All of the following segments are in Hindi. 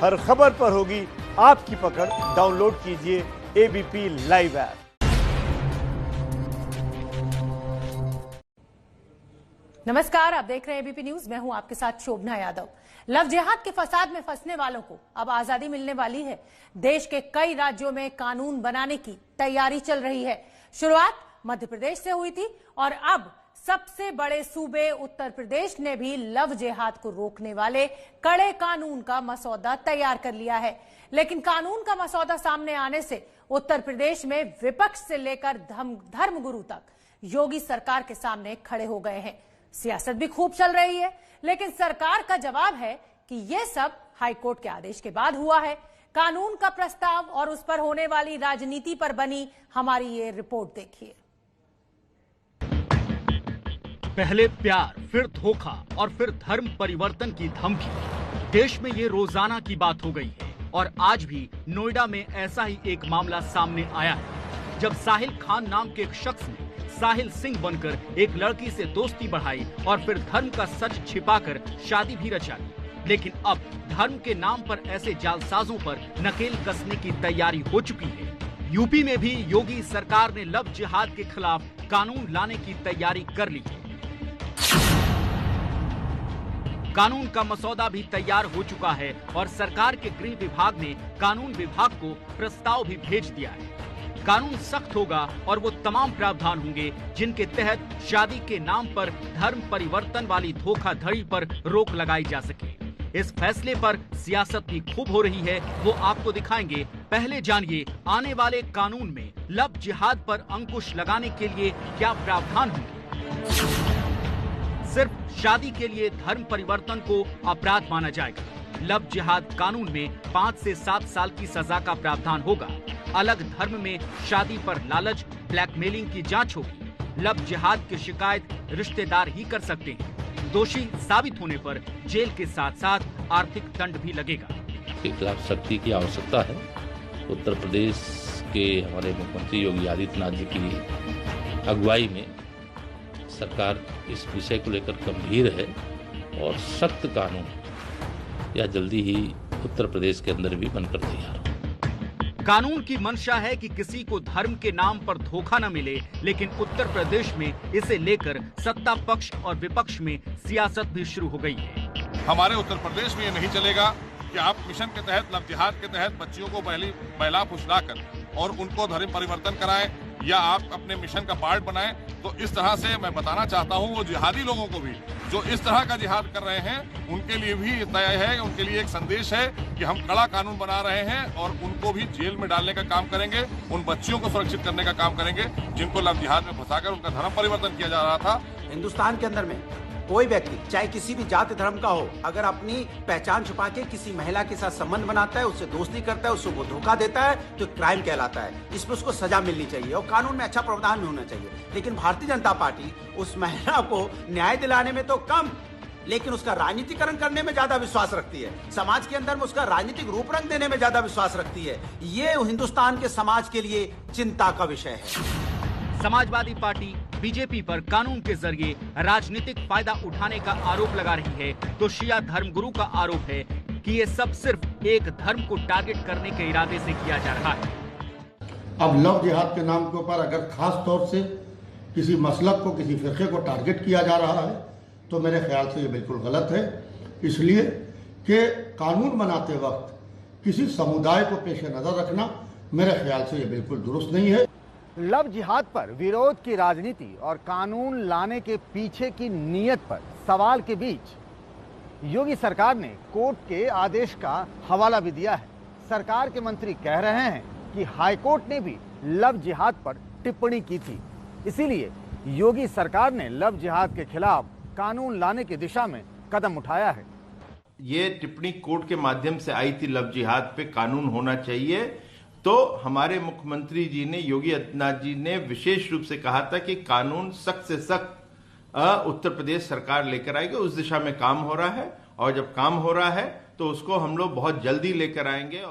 हर खबर पर होगी आपकी पकड़। डाउनलोड कीजिए एबीपी लाइव ऐप। नमस्कार, आप देख रहे हैं एबीपी न्यूज। मैं हूं आपके साथ शोभना यादव। लव जिहाद के फसाद में फंसने वालों को अब आजादी मिलने वाली है। देश के कई राज्यों में कानून बनाने की तैयारी चल रही है। शुरुआत मध्य प्रदेश से हुई थी और अब सबसे बड़े सूबे उत्तर प्रदेश ने भी लव जिहाद को रोकने वाले कड़े कानून का मसौदा तैयार कर लिया है। लेकिन कानून का मसौदा सामने आने से उत्तर प्रदेश में विपक्ष से लेकर धर्मगुरु तक योगी सरकार के सामने खड़े हो गए हैं। सियासत भी खूब चल रही है, लेकिन सरकार का जवाब है कि यह सब हाईकोर्ट के आदेश के बाद हुआ है। कानून का प्रस्ताव और उस पर होने वाली राजनीति पर बनी हमारी ये रिपोर्ट देखिए। पहले प्यार, फिर धोखा और फिर धर्म परिवर्तन की धमकी। देश में ये रोजाना की बात हो गई है और आज भी नोएडा में ऐसा ही एक मामला सामने आया है, जब साहिल खान नाम के एक शख्स ने साहिल सिंह बनकर एक लड़की से दोस्ती बढ़ाई और फिर धर्म का सच छिपाकर शादी भी रचा ली। लेकिन अब धर्म के नाम पर ऐसे जालसाजों पर नकेल कसने की तैयारी हो चुकी है। यूपी में भी योगी सरकार ने लव जिहाद के खिलाफ कानून लाने की तैयारी कर ली है। कानून का मसौदा भी तैयार हो चुका है और सरकार के गृह विभाग ने कानून विभाग को प्रस्ताव भी भेज दिया है। कानून सख्त होगा और वो तमाम प्रावधान होंगे जिनके तहत शादी के नाम पर धर्म परिवर्तन वाली धोखाधड़ी पर रोक लगाई जा सके। इस फैसले पर सियासत भी खूब हो रही है, वो आपको दिखाएंगे। पहले जानिए आने वाले कानून में लव जिहाद पर अंकुश लगाने के लिए क्या प्रावधान होंगे। सिर्फ शादी के लिए धर्म परिवर्तन को अपराध माना जाएगा। लव जिहाद कानून में 5 से 7 साल की सजा का प्रावधान होगा। अलग धर्म में शादी पर लालच, ब्लैकमेलिंग की जांच होगी। लव जिहाद की शिकायत रिश्तेदार ही कर सकते हैं। दोषी साबित होने पर जेल के साथ साथ आर्थिक दंड भी लगेगा। के खिलाफ सख्ती की आवश्यकता है। उत्तर प्रदेश के हमारे मुख्यमंत्री योगी आदित्यनाथ जी की अगुवाई में सरकार इस विषय को लेकर गंभीर है और सख्त कानून या जल्दी ही उत्तर प्रदेश के अंदर भी बनकर तैयार हो। कानून की मंशा है कि किसी को धर्म के नाम पर धोखा न मिले, लेकिन उत्तर प्रदेश में इसे लेकर सत्ता पक्ष और विपक्ष में सियासत भी शुरू हो गई है। हमारे उत्तर प्रदेश में ये नहीं चलेगा कि आप मिशन के तहत, लव जिहाद के तहत बच्चियों को बहला फुसलाकर और उनको धर्म परिवर्तन कराएं या आप अपने मिशन का पार्ट बनाएं। तो इस तरह से मैं बताना चाहता हूं वो जिहादी लोगों को भी जो इस तरह का जिहाद कर रहे हैं, उनके लिए भी तय है, उनके लिए एक संदेश है कि हम कड़ा कानून बना रहे हैं और उनको भी जेल में डालने का काम करेंगे। उन बच्चियों को सुरक्षित करने का काम करेंगे जिनको लव जिहाद में फंसाकर उनका धर्म परिवर्तन किया जा रहा था। हिंदुस्तान के अंदर में कोई व्यक्ति चाहे किसी भी जाति धर्म का हो, अगर अपनी पहचान छुपा के किसी महिला के साथ संबंध बनाता है, उससे दोस्ती करता है, उसको धोखा देता है, तो क्राइम कहलाता है। इसमें उसको सजा मिलनी चाहिए और कानून में अच्छा प्रावधान भी होना चाहिए। लेकिन भारतीय जनता पार्टी उस महिला को न्याय दिलाने में तो कम, लेकिन उसका राजनीतिकरण करने में ज्यादा विश्वास रखती है। समाज के अंदर में उसका राजनीतिक रूप रंग देने में ज्यादा विश्वास रखती है। ये हिंदुस्तान के समाज के लिए चिंता का विषय है। समाजवादी पार्टी बीजेपी पर कानून के जरिए राजनीतिक फायदा उठाने का आरोप लगा रही है, तो शिया धर्मगुरु का आरोप है कि ये सब सिर्फ एक धर्म को टारगेट करने के इरादे से किया जा रहा है। अब लव जिहाद के नाम के ऊपर अगर खास तौर से किसी मसलक को, किसी फिरके को टारगेट किया जा रहा है, तो मेरे ख्याल से ये बिल्कुल गलत है। इसलिए कि कानून बनाते वक्त किसी समुदाय को पेश नजर रखना मेरे ख्याल से ये बिल्कुल दुरुस्त नहीं है। लव जिहाद पर विरोध की राजनीति और कानून लाने के पीछे की नीयत पर सवाल के बीच योगी सरकार ने कोर्ट के आदेश का हवाला भी दिया है। सरकार के मंत्री कह रहे हैं कि हाईकोर्ट ने भी लव जिहाद पर टिप्पणी की थी, इसीलिए योगी सरकार ने लव जिहाद के खिलाफ कानून लाने की दिशा में कदम उठाया है। ये टिप्पणी कोर्ट के माध्यम से आई थी, लव जिहाद पे कानून होना चाहिए। तो हमारे मुख्यमंत्री जी ने, योगी आदित्यनाथ जी ने विशेष रूप से कहा था कि कानून सख्त से सख्त उत्तर प्रदेश सरकार लेकर आएगी। उस दिशा में काम हो रहा है और जब काम हो रहा है तो उसको हम लोग बहुत जल्दी लेकर आएंगे।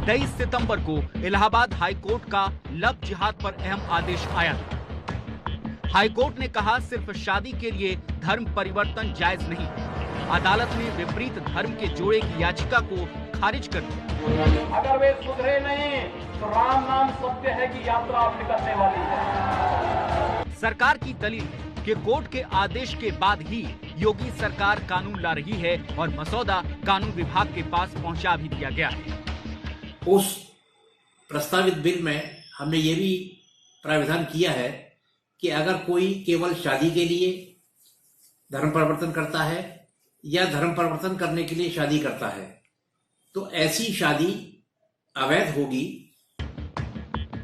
23 सितंबर को इलाहाबाद हाईकोर्ट का लव जिहाद पर अहम आदेश आया था। हाईकोर्ट ने कहा सिर्फ शादी के लिए धर्म परिवर्तन जायज नहीं। अदालत ने विपरीत धर्म के जोड़े की याचिका को खारिज कर दिया। अगर वे सुधरे नहीं तो राम नाम सत्य है की यात्रा अब निकलने वाली है। सरकार की दलील है कि कोर्ट के आदेश के बाद ही योगी सरकार कानून ला रही है और मसौदा कानून विभाग के पास पहुंचा भी दिया गया है। उस प्रस्तावित बिल में हमने ये भी प्रावधान किया है कि अगर कोई केवल शादी के लिए धर्म परिवर्तन करता है या धर्म परिवर्तन करने के लिए शादी करता है तो ऐसी शादी अवैध होगी।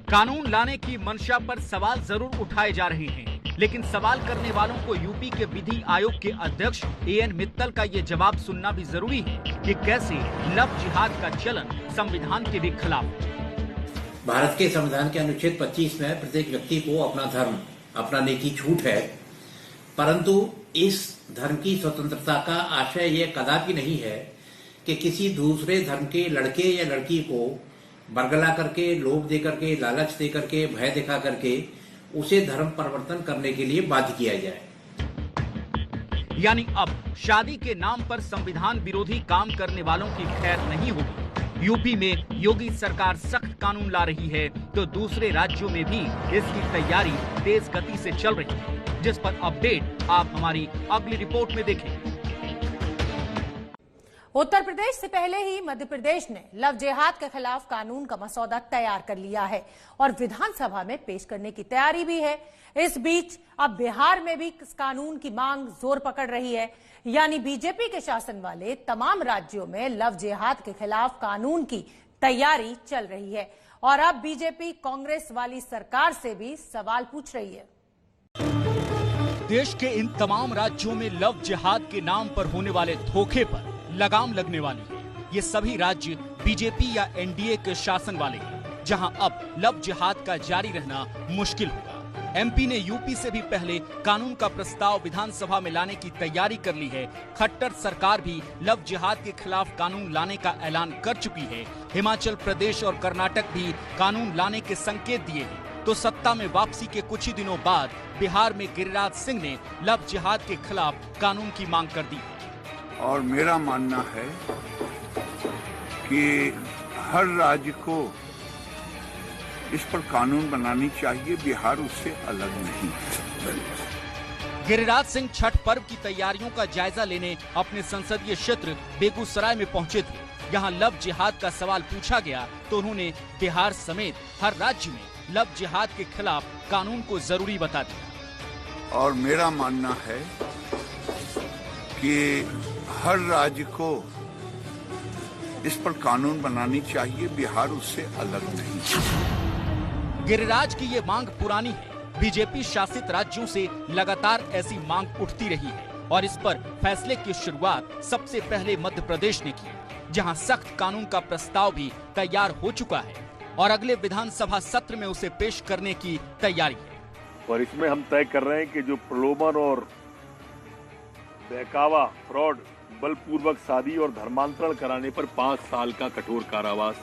कानून लाने की मंशा पर सवाल जरूर उठाए जा रहे हैं, लेकिन सवाल करने वालों को यूपी के विधि आयोग के अध्यक्ष एएन मित्तल का ये जवाब सुनना भी जरूरी है कि कैसे लव जिहाद का चलन संविधान के भी खिलाफ है। भारत के संविधान के अनुच्छेद 25 में प्रत्येक व्यक्ति को अपना धर्म अपनाने की छूट है, परंतु इस धर्म की स्वतंत्रता का आशय यह कदापि नहीं है कि किसी दूसरे धर्म के लड़के या लड़की को बरगला करके, लोभ दे करके, लालच दे करके, भय दिखा करके उसे धर्म परिवर्तन करने के लिए बाध्य किया जाए। यानी अब शादी के नाम पर संविधान विरोधी काम करने वालों की खैर नहीं होगी। यूपी में योगी सरकार सख्त कानून ला रही है तो दूसरे राज्यों में भी इसकी तैयारी तेज गति से चल रही है, जिस पर अपडेट आप हमारी अगली रिपोर्ट में देखें। उत्तर प्रदेश से पहले ही मध्य प्रदेश ने लव जिहाद के खिलाफ कानून का मसौदा तैयार कर लिया है और विधानसभा में पेश करने की तैयारी भी है। इस बीच अब बिहार में भी इस कानून की मांग जोर पकड़ रही है, यानी बीजेपी के शासन वाले तमाम राज्यों में लव जिहाद के खिलाफ कानून की तैयारी चल रही है और अब बीजेपी कांग्रेस वाली सरकार से भी सवाल पूछ रही है। देश के इन तमाम राज्यों में लव जिहाद के नाम पर होने वाले धोखे पर लगाम लगने वाली है। ये सभी राज्य बीजेपी या एनडीए के शासन वाले हैं, जहां अब लव जिहाद का जारी रहना मुश्किल होगा। एमपी ने यूपी से भी पहले कानून का प्रस्ताव विधानसभा में लाने की तैयारी कर ली है। खट्टर सरकार भी लव जिहाद के खिलाफ कानून लाने का ऐलान कर चुकी है। हिमाचल प्रदेश और कर्नाटक भी कानून लाने के संकेत दिए हैं। तो सत्ता में वापसी के कुछ ही दिनों बाद बिहार में गिरिराज सिंह ने लव जिहाद के खिलाफ कानून की मांग कर दी। और मेरा मानना है कि हर राज्य को इस पर कानून बनानी चाहिए, बिहार उससे अलग नहीं है। गिरिराज सिंह छठ पर्व की तैयारियों का जायजा लेने अपने संसदीय क्षेत्र बेगूसराय में पहुंचे थे। यहां लव जिहाद का सवाल पूछा गया तो उन्होंने बिहार समेत हर राज्य में लव जिहाद के खिलाफ कानून को जरूरी बता दिया। और मेरा मानना है कि हर राज्य को इस पर कानून बनानी चाहिए, बिहार उससे अलग नहीं है। गिरिराज की ये मांग पुरानी है। बीजेपी शासित राज्यों से लगातार ऐसी मांग उठती रही है और इस पर फैसले की शुरुआत सबसे पहले मध्य प्रदेश ने की, जहां सख्त कानून का प्रस्ताव भी तैयार हो चुका है और अगले विधानसभा सत्र में उसे पेश करने की तैयारी है। और इसमें हम तय कर रहे हैं कि जो प्रलोभन और बहकावा, फ्रॉड, बलपूर्वक शादी और धर्मांतरण कराने पर 5 साल का कठोर कारावास,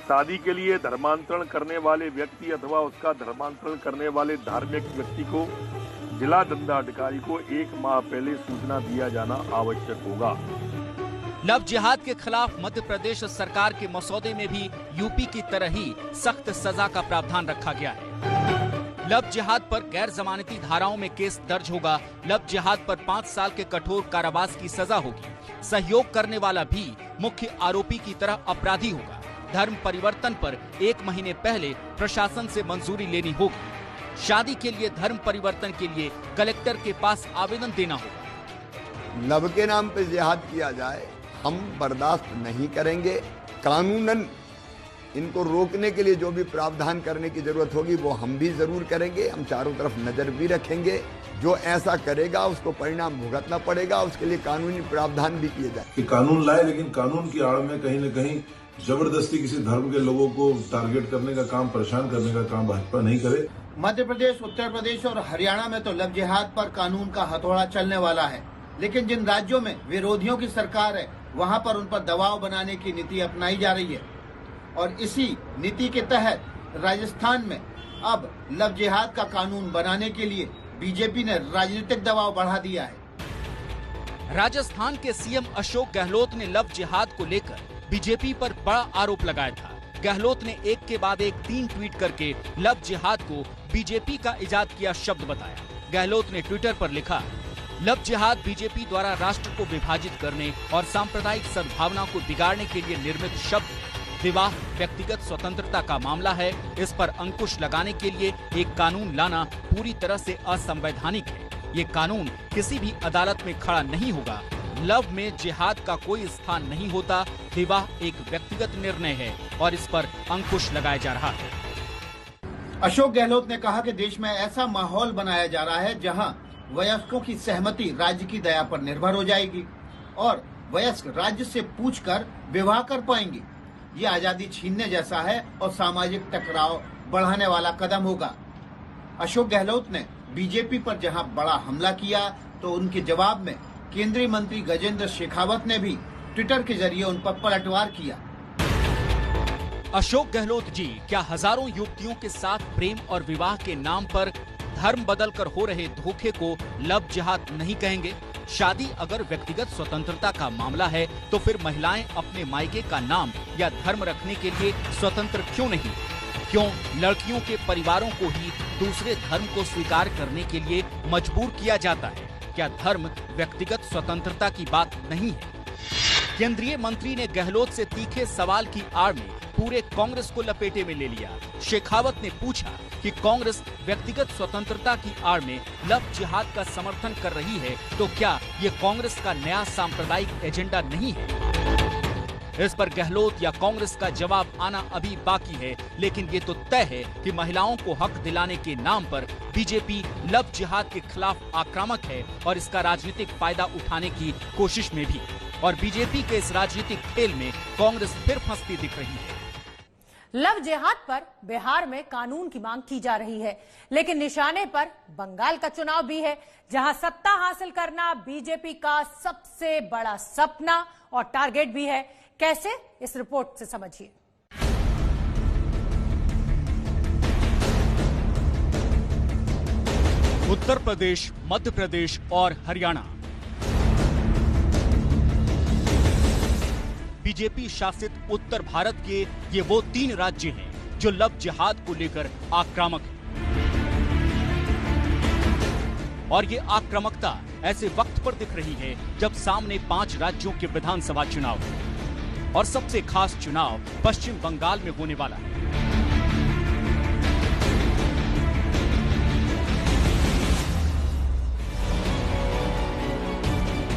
शादी के लिए धर्मांतरण करने वाले व्यक्ति अथवा उसका धर्मांतरण करने वाले धार्मिक व्यक्ति को जिला दंडाधिकारी को 1 माह पहले सूचना दिया जाना आवश्यक होगा। लव जिहाद के खिलाफ मध्य प्रदेश सरकार के मसौदे में भी यूपी की तरह ही सख्त सजा का प्रावधान रखा गया है। लव जिहाद पर गैर जमानती धाराओं में केस दर्ज होगा। लव जिहाद पर 5 साल के कठोर कारावास की सजा होगी। सहयोग करने वाला भी मुख्य आरोपी की तरह अपराधी होगा। धर्म परिवर्तन पर 1 महीने पहले प्रशासन से मंजूरी लेनी होगी। शादी के लिए धर्म परिवर्तन के लिए कलेक्टर के पास आवेदन देना होगा। लव के नाम पे जिहाद किया जाए, हम बर्दाश्त नहीं करेंगे। कानूनन इनको रोकने के लिए जो भी प्रावधान करने की जरूरत होगी वो हम भी जरूर करेंगे। हम चारों तरफ नजर भी रखेंगे। जो ऐसा करेगा उसको परिणाम भुगतना पड़ेगा, उसके लिए कानूनी प्रावधान भी किए जाए। कि कानून लाए, लेकिन कानून की आड़ में कहीं न कहीं जबरदस्ती किसी धर्म के लोगों को टारगेट करने का काम, परेशान करने का काम भाजपा नहीं करे। मध्य प्रदेश, उत्तर प्रदेश और हरियाणा में तो लव जिहाद पर कानून का हथौड़ा चलने वाला है, लेकिन जिन राज्यों में विरोधियों की सरकार है वहां पर उन पर दबाव बनाने की नीति अपनाई जा रही है और इसी नीति के तहत राजस्थान में अब लव जिहाद का कानून बनाने के लिए बीजेपी ने राजनीतिक दबाव बढ़ा दिया है। राजस्थान के सीएम अशोक गहलोत ने लव जिहाद को लेकर बीजेपी पर बड़ा आरोप लगाया था। गहलोत ने एक के बाद एक 3 ट्वीट करके लव जिहाद को बीजेपी का इजाद किया शब्द बताया। गहलोत ने ट्विटर पर लिखा, लव जिहाद बीजेपी द्वारा राष्ट्र को विभाजित करने और सांप्रदायिक सद्भावना को बिगाड़ने के लिए निर्मित शब्द। विवाह व्यक्तिगत स्वतंत्रता का मामला है, इस पर अंकुश लगाने के लिए एक कानून लाना पूरी तरह से असंवैधानिक है। ये कानून किसी भी अदालत में खड़ा नहीं होगा। लव में जिहाद का कोई स्थान नहीं होता। विवाह एक व्यक्तिगत निर्णय है और इस पर अंकुश लगाया जा रहा है। अशोक गहलोत ने कहा कि देश में ऐसा माहौल बनाया जा रहा है जहां वयस्कों की सहमति राज्य की दया पर निर्भर हो जाएगी और वयस्क राज्य से पूछकर विवाह कर पाएंगे। ये आजादी छीनने जैसा है और सामाजिक टकराव बढ़ाने वाला कदम होगा। अशोक गहलोत ने बीजेपी पर जहां बड़ा हमला किया तो उनके जवाब में केंद्रीय मंत्री गजेंद्र शेखावत ने भी ट्विटर के जरिए उन पर पलटवार किया। अशोक गहलोत जी क्या हजारों युवतियों के साथ प्रेम और विवाह के नाम पर धर्म बदलकर हो रहे धोखे को लव जिहाद नहीं कहेंगे? शादी अगर व्यक्तिगत स्वतंत्रता का मामला है तो फिर महिलाएं अपने मायके का नाम या धर्म रखने के लिए स्वतंत्र क्यों नहीं? क्यों लड़कियों के परिवारों को ही दूसरे धर्म को स्वीकार करने के लिए मजबूर किया जाता है? क्या धर्म व्यक्तिगत स्वतंत्रता की बात नहीं है? केंद्रीय मंत्री ने गहलोत से तीखे सवाल की आड़ में पूरे कांग्रेस को लपेटे में ले लिया। शेखावत ने पूछा कि कांग्रेस व्यक्तिगत स्वतंत्रता की आड़ में लव जिहाद का समर्थन कर रही है तो क्या ये कांग्रेस का नया सांप्रदायिक एजेंडा नहीं है? इस पर गहलोत या कांग्रेस का जवाब आना अभी बाकी है, लेकिन ये तो तय है कि महिलाओं को हक दिलाने के नाम पर बीजेपी लव जिहाद के खिलाफ आक्रामक है और इसका राजनीतिक फायदा उठाने की कोशिश में भी। और बीजेपी के इस राजनीतिक खेल में कांग्रेस फिर फंसती दिख रही है। लव जिहाद पर बिहार में कानून की मांग की जा रही है, लेकिन निशाने पर बंगाल का चुनाव भी है, जहां सत्ता हासिल करना बीजेपी का सबसे बड़ा सपना और टारगेट भी है। कैसे, इस रिपोर्ट से समझिए। उत्तर प्रदेश, मध्य प्रदेश और हरियाणा बीजेपी शासित उत्तर भारत के ये वो 3 राज्य हैं जो लव जिहाद को लेकर आक्रामक हैं। और ये आक्रामकता ऐसे वक्त पर दिख रही है जब सामने 5 राज्यों के विधानसभा चुनाव हैं और सबसे खास चुनाव पश्चिम बंगाल में होने वाला है।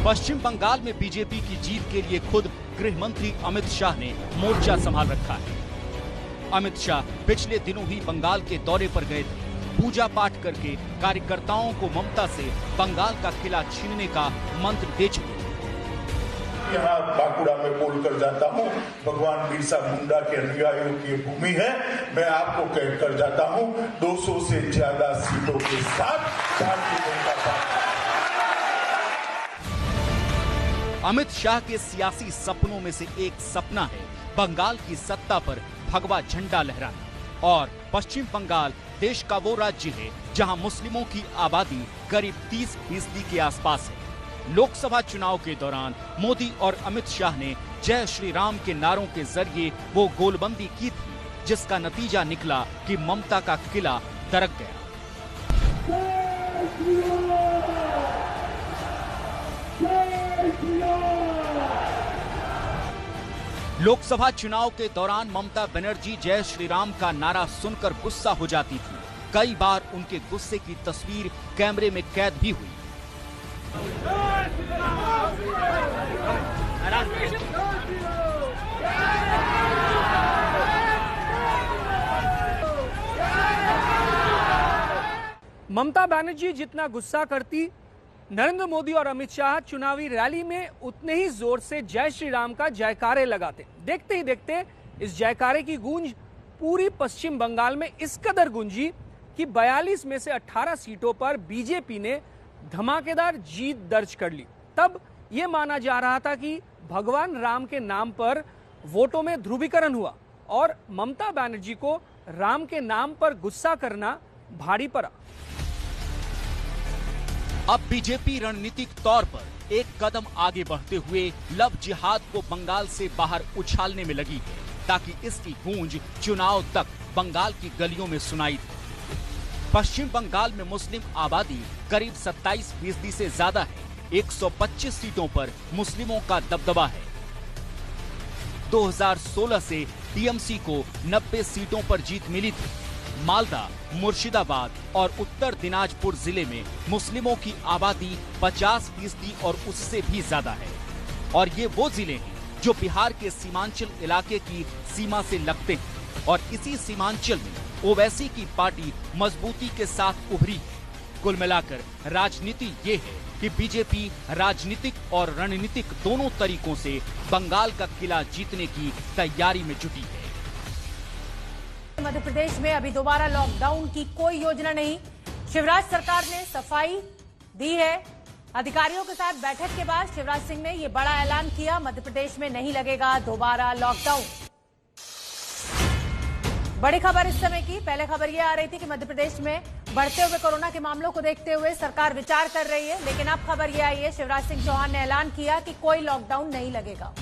पश्चिम बंगाल में बीजेपी की जीत के लिए खुद गृह मंत्री अमित शाह ने मोर्चा संभाल रखा है। अमित शाह पिछले दिनों ही बंगाल के दौरे पर गए थे। पूजा पाठ करके कार्यकर्ताओं को ममता से बंगाल का किला छीनने का मंत्र दे चुके हैं। यहाँ बांकुड़ा में बोलकर जाता हूँ, भगवान बिरसा मुंडा के अनुयायियों की भूमि है। मैं आपको कहकर जाता हूँ, 200 से ज्यादा सीटों के साथ भारतीय जनता पार्टी। अमित शाह के सियासी सपनों में से एक सपना है बंगाल की सत्ता पर भगवा झंडा लहराना। और पश्चिम बंगाल देश का वो राज्य है जहां मुस्लिमों की आबादी करीब 30% के आसपास है। लोकसभा चुनाव के दौरान मोदी और अमित शाह ने जय श्री राम के नारों के जरिए वो गोलबंदी की थी, जिसका नतीजा निकला कि ममता का किला दरक गया। लोकसभा चुनाव के दौरान ममता बनर्जी जय श्री राम का नारा सुनकर गुस्सा हो जाती थी। कई बार उनके गुस्से की तस्वीर कैमरे में कैद भी हुई। ममता बनर्जी जितना गुस्सा करती, नरेंद्र मोदी और अमित शाह चुनावी रैली में उतने ही जोर से जय श्री राम का जयकारे लगाते। देखते ही देखते इस जयकारे की गूंज पूरी पश्चिम बंगाल में इस कदर गूंजी कि 42 में से 18 सीटों पर बीजेपी ने धमाकेदार जीत दर्ज कर ली। तब यह माना जा रहा था कि भगवान राम के नाम पर वोटों में ध्रुवीकरण हुआ और ममता बनर्जी को राम के नाम पर गुस्सा करना भारी पड़ा। अब बीजेपी रणनीतिक तौर पर एक कदम आगे बढ़ते हुए लव जिहाद को बंगाल से बाहर उछालने में लगी है, ताकि इसकी गूंज चुनाव तक बंगाल की गलियों में सुनाई दे। पश्चिम बंगाल में मुस्लिम आबादी करीब 27% से ज्यादा है। 125 सीटों पर मुस्लिमों का दबदबा है। 2016 से टीएमसी को 90 सीटों पर जीत मिली थी। मालदा, मुर्शिदाबाद और उत्तर दिनाजपुर जिले में मुस्लिमों की आबादी 50% और उससे भी ज्यादा है। और ये वो जिले हैं जो बिहार के सीमांचल इलाके की सीमा से लगते हैं और इसी सीमांचल में ओवैसी की पार्टी मजबूती के साथ उभरी है। कुल मिलाकर राजनीति ये है कि बीजेपी राजनीतिक और रणनीतिक दोनों तरीकों से बंगाल का किला जीतने की तैयारी में जुटी है। मध्य प्रदेश में अभी दोबारा लॉकडाउन की कोई योजना नहीं। शिवराज सरकार ने सफाई दी है। अधिकारियों के साथ बैठक के बाद शिवराज सिंह ने यह बड़ा ऐलान किया, मध्य प्रदेश में नहीं लगेगा दोबारा लॉकडाउन। बड़ी खबर इस समय की। पहले खबर यह आ रही थी कि मध्य प्रदेश में बढ़ते हुए कोरोना के मामलों को देखते हुए सरकार विचार कर रही है, लेकिन अब खबर यह आई है शिवराज सिंह चौहान ने ऐलान किया कि कोई लॉकडाउन नहीं लगेगा।